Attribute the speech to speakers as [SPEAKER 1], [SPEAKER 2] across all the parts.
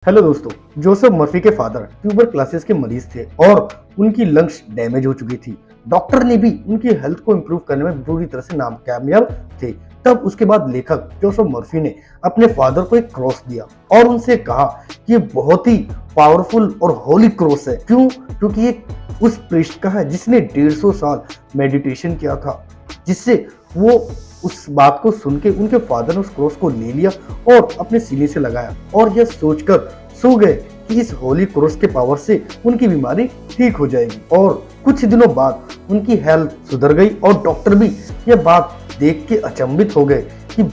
[SPEAKER 1] Hello दोस्तों। Joseph Murphy के father tuberculosis के मरीज थे और उनकी लंग्स डैमेज हो चुकी थी। डॉक्टर ने भी उनकी हेल्थ को इम्प्रूव करने में पूरी तरह से नाकामयाब थे। तब उसके बाद लेखक जोसेफ मर्फी ने अपने फादर को एक क्रॉस दिया और उनसे कहा कि ये बहुत ही पावरफुल और होली क्रॉस है। क्यों? क्योंकि ये उस प्रीस्ट का है जिसने 150 साल मेडिटेशन किया था, जिससे वो उस बात को सुन के उनके फादर ने उस क्रॉस को ले लिया और अपने सीने से लगाया और यह सोचकर सो गए कि इस होली क्रॉस के पावर से उनकी बीमारी ठीक हो जाएगी। और कुछ दिनों बाद उनकी हेल्थ सुधर गई और डॉक्टर भी यह बात देख के अचंभित हो गए कि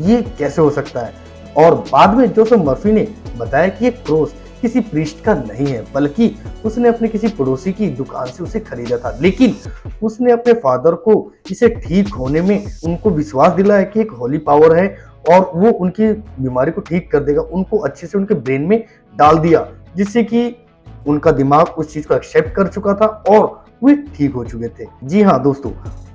[SPEAKER 1] ये कैसे हो सकता है। और बाद में जोसेफ मर्फी ने बताया कि ये क्रॉस किसी प्रीस्ट का नहीं है, बल्कि उसने अपने किसी पड़ोसी की दुकान से उसे खरीदा था। लेकिन उसने अपने फादर को इसे ठीक होने में उनको विश्वास दिलाया कि एक होली पावर है और वो उनकी बीमारी को ठीक कर देगा। उनको अच्छे से उनके ब्रेन में डाल दिया, जिससे कि उनका दिमाग उस चीज को एक्सेप्ट कर चुका था और वे ठीक हो चुके थे। जी हाँ दोस्तों,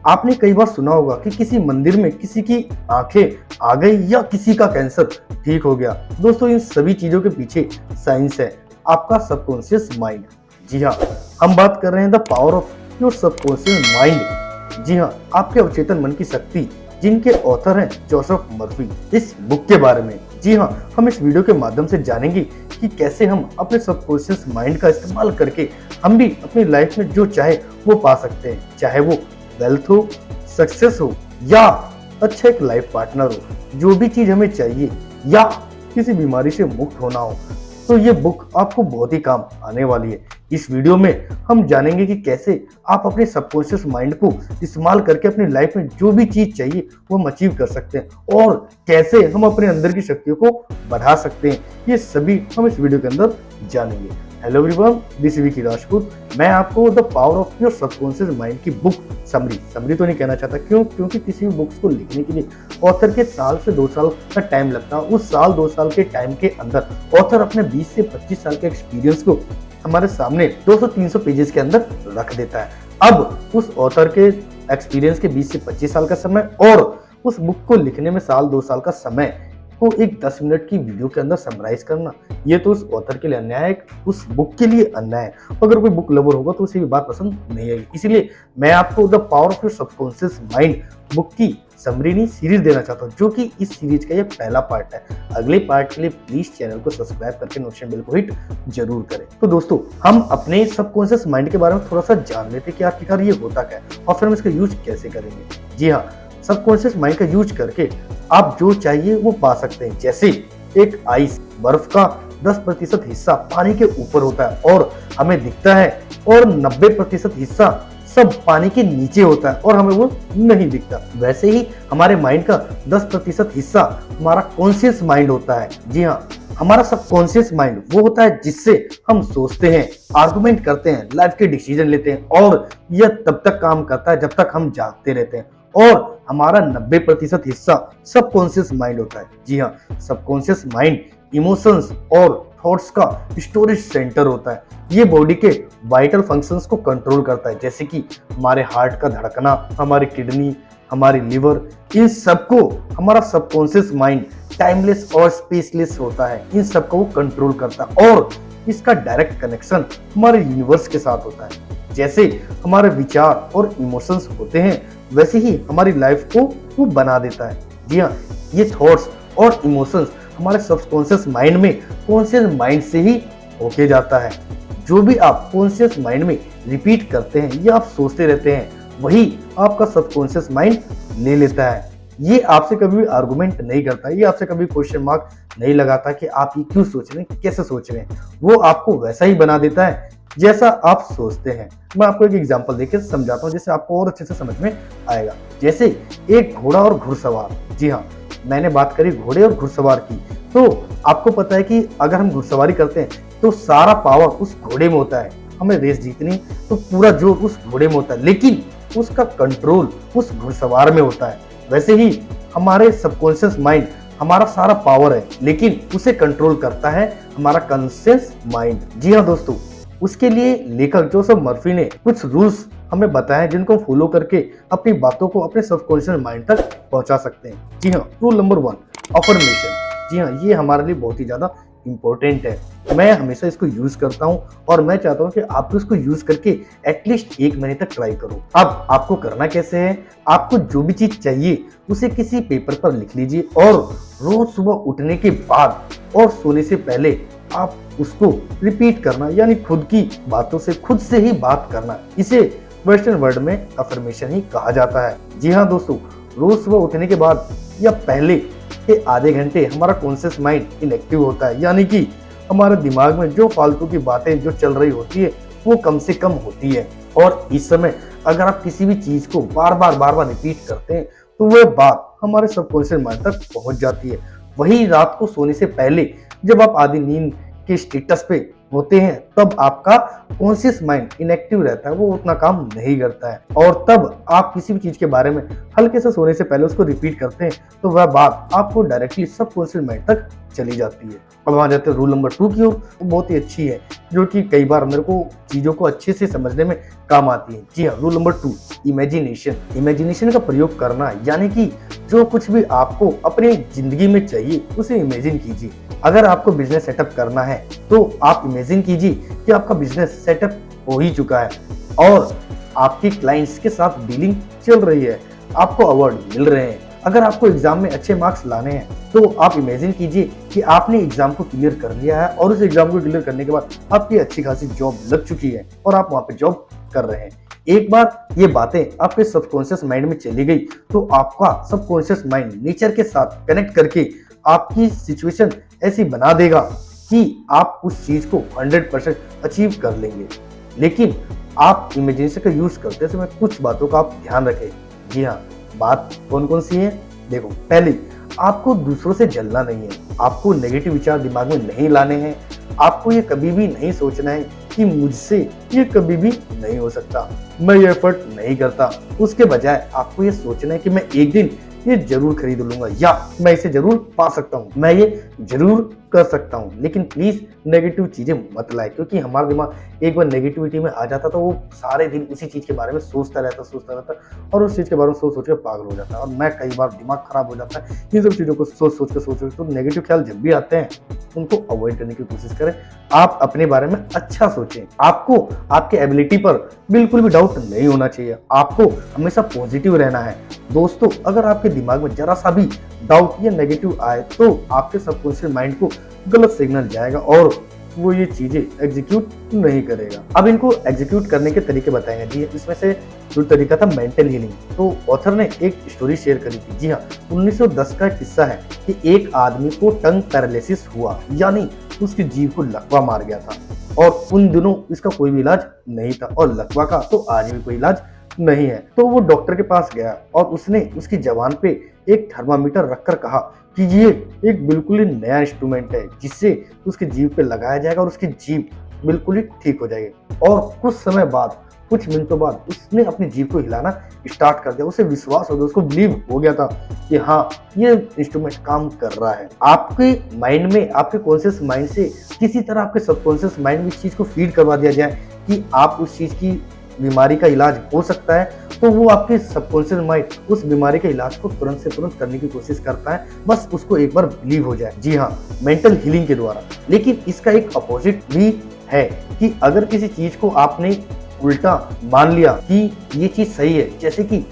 [SPEAKER 1] आपने कई बार सुना होगा कि किसी मंदिर में किसी की आंखें आ गई या किसी का कैंसर ठीक हो गया। दोस्तों, इन सभी चीजों के पीछे साइंस है, आपका सबकॉन्शियस माइंड। जी हाँ, हम बात कर रहे हैं the power of your subconscious mind. जी हाँ, आपके अवचेतन मन की शक्ति, जिनके ऑथर हैं जोसेफ मर्फी। इस बुक के बारे में जी हाँ, हम इस वीडियो के माध्यम से जानेंगे कि कैसे हम अपने सबकॉन्शियस माइंड का इस्तेमाल करके हम भी अपनी लाइफ में जो चाहे वो पा सकते हैं, चाहे वो वेल्थ हो, सक्सेस हो या अच्छा एक लाइफ पार्टनर हो। जो भी चीज हमें चाहिए या किसी बीमारी से मुक्त होना हो, तो ये बुक आपको बहुत ही काम आने वाली है। इस वीडियो में हम जानेंगे कि कैसे आप अपने सबकॉन्शियस माइंड को इस्तेमाल करके अपनी लाइफ में जो भी चीज चाहिए वो हम अचीव कर सकते हैं और कैसे हम अपने अंदर की शक्तियों को बढ़ा सकते हैं। ये सभी हम इस वीडियो के अंदर जानेंगे। Hello everyone, this is Vicky Rajput. मैं आपको the power of your subconscious mind की बुक समरी तो नहीं कहना चाहता। क्यों? क्योंकि किसी भी बुक्स को लिखने के लिए ऑथर के साल से 2 साल का टाइम लगता है। उस साल 2 साल के टाइम के अंदर ऑथर अपने 20 से 25 साल के एक्सपीरियंस को हमारे सामने 200-300 पेजेस के अंदर रख देता है। अब उस ऑथर के एक्सपीरियंस के 20 से 25 साल का समय और उस बुक को लिखने में साल 2 साल का समय को एक 10 मिनट की वीडियो के अंदर समराइज करना, ये तो उस ऑथर के लिए अन्याय है, उस बुक के लिए अन्याय है। अगर कोई बुक लवर होगा तो उसे भी बात पसंद नहीं आएगी। इसलिए मैं आपको the power of your subconscious mind book की समरी नहीं सीरीज देना चाहता हूँ, जो कि इस सीरीज का ये पहला पार्ट है। अगले पार्ट के लिए प्लीज चैनल को सब्सक्राइब करके नोटिफिकेशन बेल को हिट जरूर करें। तो दोस्तों, हम अपने सबकॉन्शियस माइंड के बारे में थोड़ा सा जान लेते हैं कि आखिरकार ये होता क्या है और फिर हम इसका यूज कैसे करेंगे। जी हाँ, सबकॉन्शियस माइंड का यूज करके आप जो चाहिए वो पा सकते हैं। जैसे एक आइस, बर्फ का 10% हिस्सा पानी के ऊपर होता है और हमें दिखता है, और 90% हिस्सा सब पानी के नीचे होता है और हमें वो नहीं दिखता। वैसे ही हमारे माइंड का 10% हिस्सा हमारा कॉन्शियस माइंड होता है। जी हाँ, हमारा सबकॉन्शियस माइंड वो होता है जिससे हम सोचते हैं, आर्गुमेंट करते हैं, लाइफ के डिसीजन लेते हैं, और यह तब तक काम करता है जब तक हम जागते रहते हैं। और हमारा 90% हिस्सा सबकॉन्शियस माइंड होता है। जी हाँ, सबकॉन्शियस माइंड इमोशंस और थॉट्स का स्टोरेज सेंटर होता है। ये बॉडी के वाइटल फंक्शंस को कंट्रोल करता है, जैसे कि हमारे हार्ट का धड़कना, हमारी किडनी, हमारी लिवर, इन सबको हमारा सबकॉन्शियस माइंड टाइमलेस और स्पेसलेस होता है, इन सबको वो कंट्रोल करता है। और इसका डायरेक्ट कनेक्शन हमारे यूनिवर्स के साथ होता है। जैसे हमारे विचार और इमोशंस होते हैं, वैसे ही हमारी लाइफ को वो बना देता है। जी हाँ, ये थॉट्स और इमोशंस हमारे सबकॉन्शियस माइंड में कॉन्शियस माइंड से ही होके जाता है। जो भी आप कॉन्शियस माइंड में रिपीट करते हैं या आप सोचते रहते हैं, वही आपका सबकॉन्शियस माइंड ले लेता है। ये आपसे कभी भी आर्गुमेंट नहीं करता, ये आपसे कभी क्वेश्चन मार्क नहीं लगाता कि आप ये क्यों सोच रहे हैं, कैसे सोच रहे हैं। वो आपको वैसा ही बना देता है जैसा आप सोचते हैं। मैं आपको एक एग्जांपल देकर समझाता हूँ, जिससे आपको और अच्छे से समझ में आएगा। जैसे एक घोड़ा और घुड़सवार। जी हाँ, मैंने बात करी घोड़े और घुड़सवार की, तो आपको पता है कि अगर हम घुड़सवारी करते हैं तो सारा पावर उस घोड़े में होता है। हमें रेस जीतनी तो पूरा जोर उस घोड़े में होता है, लेकिन उसका कंट्रोल उस घुड़सवार में होता है। वैसे ही हमारे सबकॉन्शियस माइंड हमारा सारा पावर है, लेकिन उसे कंट्रोल करता है हमारा कॉन्शियस माइंड। जी हाँ दोस्तों, उसके लिए लेखक जोसेफ मर्फी ने कुछ रूल्स हमें बताए, जिनको फॉलो करके अपनी बातों को अपने सबकॉन्शियस माइंड तक पहुंचा सकते हैं। जी हाँ, रूल नंबर 1, अफर्मेशन। जी हाँ, ये हमारे लिए बहुत ही ज्यादा इम्पोर्टेंट है। मैं हमेशा इसको यूज करता हूँ और मैं चाहता हूँ कि आप भी इसको यूज करके एटलीस्ट 1 महीने तक ट्राई करो। अब आपको करना कैसे है, आपको जो भी चीज चाहिए उसे किसी पेपर पर लिख लीजिए और रोज सुबह उठने के बाद और सोने से पहले आप उसको रिपीट करना, यानी खुद की बातों से खुद से ही बात करना। इसे वेस्टर्न वर्ल्ड में अफर्मेशन ही कहा जाता है। जी हाँ दोस्तों, रोज सुबह उठने के बाद या पहले के आधे घंटे हमारा कॉन्शियस माइंड इनएक्टिव होता है, यानी कि हमारे दिमाग में जो फालतू की बातें जो चल रही होती है वो कम से कम होती है। और इस समय अगर आप किसी भी चीज को बार बार रिपीट करते हैं तो वह बात हमारे सबकॉन्शियस माइंड तक पहुंच जाती है। वही रात को सोने से पहले जब आप आधी नींद के स्टेटस पे होते हैं तब आपका कॉन्शियस माइंड इनएक्टिव रहता है, वो उतना काम नहीं करता है। और तब आप किसी भी चीज के बारे में हल्के से सोने से पहले उसको रिपीट करते हैं तो वह बात आपको डायरेक्टली सबकॉन्शियस माइंड तक चली जाती है। अब आ जाते हैं रूल नंबर 2 की ओर। वो बहुत ही अच्छी है, जो कि कई बार मेरे को चीजों को अच्छे से समझने में काम आती है। जी हाँ, रूल नंबर 2, इमेजिनेशन। इमेजिनेशन का प्रयोग करना, यानी कि जो कुछ भी आपको अपनी जिंदगी में चाहिए उसे इमेजिन कीजिए। अगर आपको बिजनेस सेटअप करना है तो आप इमेजिन कीजिए कि आपका बिजनेस सेटअप हो ही चुका है और आपके क्लाइंट्स के साथ डीलिंग चल रही है, आपको अवार्ड मिल रहे हैं। अगर आपको एग्जाम में अच्छे मार्क्स लाने हैं तो आप इमेजिन कीजिए कि आपने एग्जाम को क्लियर कर लिया है और उस एग्जाम को क्लियर करने के बाद आपकी अच्छी खासी जॉब लग चुकी है और आप वहां पे जॉब कर रहे हैं। एक बार ये बातें आपके सबकॉन्शियस माइंड में चली गई तो आपका सबकॉन्शियस माइंड नेचर के साथ कनेक्ट करके आपकी सिचुएशन ऐसी बना देगा कि आप उस चीज को 100% अचीव कर लेंगे। लेकिन आप इमेजिनेशन का यूज करते समय कुछ बातों का आप ध्यान रखें। जी हाँ, बात कौन कौन सी है देखो। पहली, आपको दूसरों से जलना नहीं है, आपको नेगेटिव विचार दिमाग में नहीं लाने हैं। आपको ये कभी भी नहीं सोचना है कि मुझसे ये कभी भी नहीं हो सकता, मैं ये एफर्ट नहीं करता। उसके बजाय आपको ये सोचना है कि मैं एक दिन ये जरूर खरीद लूंगा या मैं इसे जरूर पा सकता हूँ, मैं ये जरूर कर सकता हूँ। लेकिन प्लीज नेगेटिव चीजें मत लाए, क्योंकि हमारा दिमाग एक बार नेगेटिविटी में आ जाता तो वो सारे दिन उसी चीज के बारे में सोचता रहता और उस चीज के बारे में सोच के पागल हो जाता है। और मैं कई बार दिमाग खराब हो जाता है इन सब चीजों को सोच के। तो नेगेटिव ख्याल जब भी आते हैं उनको अवॉइड करने की कोशिश करें। आप अपने बारे में अच्छा सोचें। आपको आपके एबिलिटी पर बिल्कुल भी डाउट नहीं होना चाहिए, आपको हमेशा पॉजिटिव रहना है। दोस्तों, अगर आपके दिमाग में जरा सा भी डाउट या नेगेटिव आए तो आपके सबकॉन्शियस माइंड को गलत सिग्नल जाएगा और वो ये चीजें एग्जीक्यूट नहीं करेगा। अब इनको एग्जीक्यूट करने के तरीके बताएंगे। जी, इसमें से जो तरीका था मेंटल हीलिंग, तो ऑथर ने एक स्टोरी शेयर करी थी। जी हाँ, 1910 का किस्सा है कि एक आदमी को टंग पैरालिसिस हुआ, यानी उसकी जीभ को लकवा मार गया था और उन दिनों इसका कोई भी इलाज नहीं था और लकवा का तो आज भी कोई इलाज नहीं है। तो वो डॉक्टर के पास गया और उसने उसकी जबान पे एक थर्मामीटर रखकर कहा कि ये एक बिल्कुल ही नया इंस्ट्रूमेंट है जिससे उसकी जीभ पे लगाया जाएगा और उसकी जीभ बिल्कुल ही ठीक हो जाएगी। और कुछ समय बाद, कुछ मिनटों बाद उसने अपनी जीभ को हिलाना स्टार्ट कर दिया। उसे विश्वास हो गया, उसको बिलीव हो गया था कि हाँ, ये इंस्ट्रूमेंट काम कर रहा है। आपके माइंड में, आपके कॉन्शियस माइंड से किसी तरह आपके सबकॉन्शियस माइंड में इस चीज को फीड करवा दिया जाए कि आप उस चीज की बीमारी का इलाज हो सकता है, तो वो आपके सबकॉन्शियस माइंड उस बीमारी के इलाज को तुरंत से तुरंत करने की कोशिश करता है, बस उसको एक बार बिलीव हो जाए। जी हाँ, मेंटल हीलिंग के द्वारा। लेकिन इसका एक अपोजिट भी है कि अगर किसी चीज को आपने उल्टा मान लिया कि ये चीज सही है, जैसे कि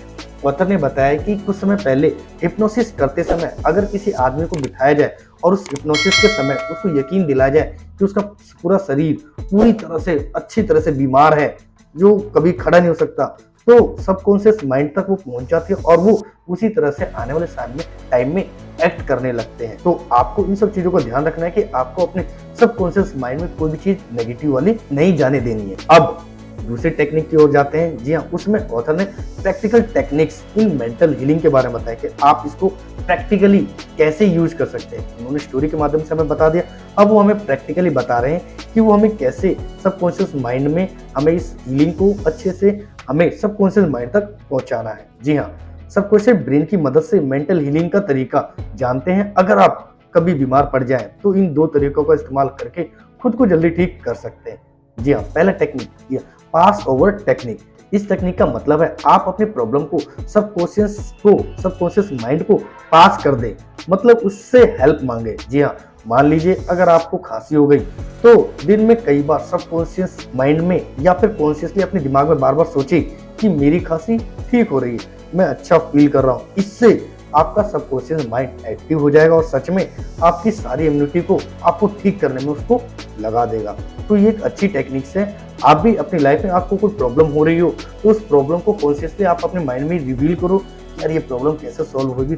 [SPEAKER 1] ऑथर ने बताया कि कुछ समय पहले हिप्नोसिस करते समय अगर किसी आदमी को बिठाया जाए और उस हिप्नोसिस के समय उसको यकीन दिलाया जाए कि उसका पूरा शरीर पूरी तरह से अच्छी तरह से बीमार है, जो कभी खड़ा नहीं हो सकता, तो सबकॉन्शियस माइंड तक वो पहुंच जाती है और वो उसी तरह से आने वाले टाइम में एक्ट करने लगते हैं। तो आपको इन सब चीजों का ध्यान रखना है कि आपको अपने सबकॉन्शियस माइंड में कोई भी चीज नेगेटिव वाली नहीं जाने देनी है। अब दूसरी टेक्निक की ओर जाते हैं। जी हाँ, उसमें ऑथर ने practical techniques in mental healing के बारे में बताया कि आप इसको प्रैक्टिकली कैसे यूज कर सकते हैं। उन्होंने स्टोरी के माध्यम से हमें बता दिया, अब वो हमें प्रैक्टिकली बता रहे हैं कि वो हमें कैसे सबकॉन्शियस माइंड में हमें इस हीलिंग को अच्छे से हमें सबकॉन्शियस माइंड तक पहुंचाना है। जी हाँ, सबकॉन्शियस ब्रेन की मदद से मेंटल हीलिंग का तरीका जानते हैं। अगर आप कभी बीमार पड़ जाएं तो इन 2 तरीकों का इस्तेमाल करके खुद को जल्दी ठीक कर सकते हैं। जी हाँ, पहला टेक्निक पास ओवर टेक्निक। इस टेक्निक का मतलब है आप अपने प्रॉब्लम को सबकॉन्शियस माइंड को पास कर दें, मतलब उससे हेल्प मांगे। जी हाँ, मान लीजिए अगर आपको खांसी हो गई तो दिन में कई बार सबकॉन्शियस माइंड में या फिर कॉन्शियसली अपने दिमाग में बार बार सोचे कि मेरी खांसी ठीक हो रही है, मैं अच्छा फील कर रहा हूँ। इससे आपका सबकॉन्शियस माइंड एक्टिव हो जाएगा और सच में आपकी सारी इम्यूनिटी को आपको ठीक करने में उसको लगा देगा। तो ये एक अच्छी टेक्निक्स है। आप भी अपनी लाइफ में आपको कोई प्रॉब्लम हो रही हो तो उस प्रॉब्लम को कॉन्शियसली आप अपने माइंड में रिवील करो, यार ये प्रॉब्लम कैसे सॉल्व होगी,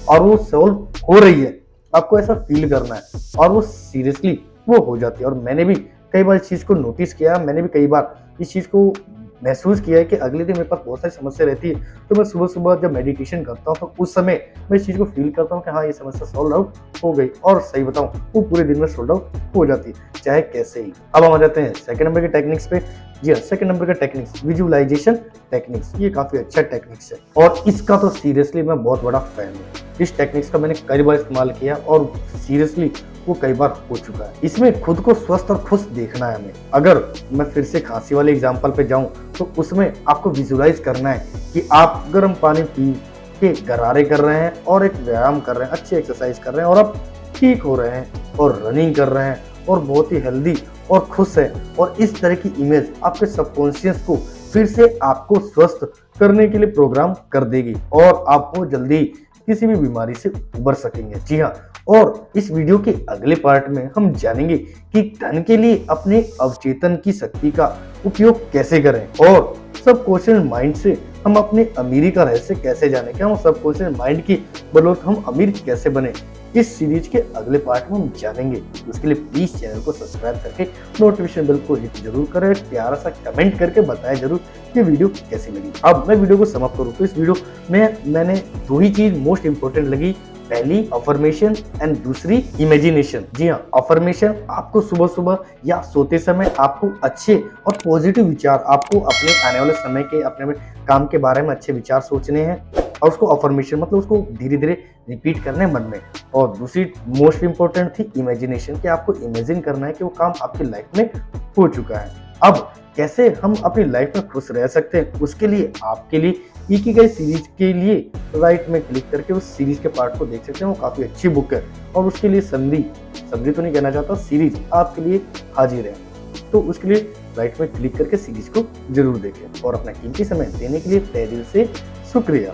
[SPEAKER 1] और वो सॉल्व हो रही है। आपको ऐसा फील करना है और वो सीरियसली वो हो जाती है। और मैंने भी कई बार इस चीज को नोटिस किया, मैंने भी कई बार इस चीज को महसूस किया है कि अगले दिन मेरे पास बहुत सारी समस्या रहती है, तो मैं सुबह सुबह जब मेडिटेशन करता हूँ तो उस समय मैं इस चीज को फील करता हूँ कि हाँ ये समस्या सॉल्व आउट हो गई, और सही बताऊँ वो पूरे दिन में सॉल्व आउट हो जाती है, चाहे कैसे ही। अब हम आ जाते हैं सेकंड नंबर के टेक्निक्स पे। जी हाँ, सेकंड नंबर का टेक्निक्स विजुअलाइजेशन टेक्निक्स। ये काफी अच्छा टेक्निक्स है और इसका तो सीरियसली मैं बहुत बड़ा फैन हूँ। इस टेक्निक्स का मैंने कई बार इस्तेमाल किया और सीरियसली वो कई बार हो चुका है। इसमें खुद को स्वस्थ और खुश देखना है हमें। अगर मैं फिर से खांसी वाले एग्जांपल पे जाऊं तो उसमें आपको विजुअलाइज करना है कि आप गर्म पानी पी के गरारे कर रहे हैं और एक व्यायाम कर रहे हैं, अच्छी एक्सरसाइज कर रहे हैं और आप ठीक हो रहे हैं और रनिंग कर रहे हैं और बहुत ही हेल्दी और खुश है। और इस तरह की इमेज आपके सबकॉन्शियस को फिर से आपको स्वस्थ करने के लिए प्रोग्राम कर देगी और आप वो जल्दी किसी भी बीमारी से उबर सकेंगे। जी हाँ, और इस वीडियो के अगले पार्ट में हम जानेंगे कि धन के लिए अपने अवचेतन की शक्ति का उपयोग कैसे करें और सबकॉन्शियस माइंड से हम अपने अमीरी का रहस्य कैसे जाने, क्या हम सबकॉन्शियस माइंड की बदौलत हम अमीर कैसे बने। इस सीरीज के अगले पार्ट में हम जानेंगे। उसके लिए प्लीज चैनल को सब्सक्राइब करके नोटिफिकेशन बेल को हिट जरूर करें, प्यारा सा कमेंट करके बताएं जरूर कि वीडियो कैसी लगी। अब मैं वीडियो को समाप्त करूँ तो इस वीडियो में मैंने दो ही चीज मोस्ट इंपोर्टेंट लगी, पहली अफर्मेशन एंड दूसरी इमेजिनेशन। जी हाँ, अफर्मेशन आपको सुबह सुबह या सोते समय आपको अच्छे और पॉजिटिव विचार, आपको अपने आने वाले समय के अपने काम के बारे में अच्छे विचार सोचने हैं और उसको अफर्मेशन मतलब उसको धीरे धीरे रिपीट करने मन में। और दूसरी मोस्ट इंपोर्टेंट थी इमेजिनेशन, कि आपको इमेजिन करना है कि वो काम आपकी लाइफ में हो चुका है। अब कैसे हम अपनी लाइफ में खुश रह सकते हैं, उसके लिए आपके लिए इकिगाई सीरीज के लिए राइट में क्लिक करके उस सीरीज के पार्ट को देख सकते हैं। वो काफी अच्छी बुक है और उसके लिए समरी तो नहीं कहना चाहता, सीरीज आपके लिए हाजिर है। तो उसके लिए राइट में क्लिक करके सीरीज को जरूर देखें और अपना कीमती समय देने के लिए तहे दिल से शुक्रिया।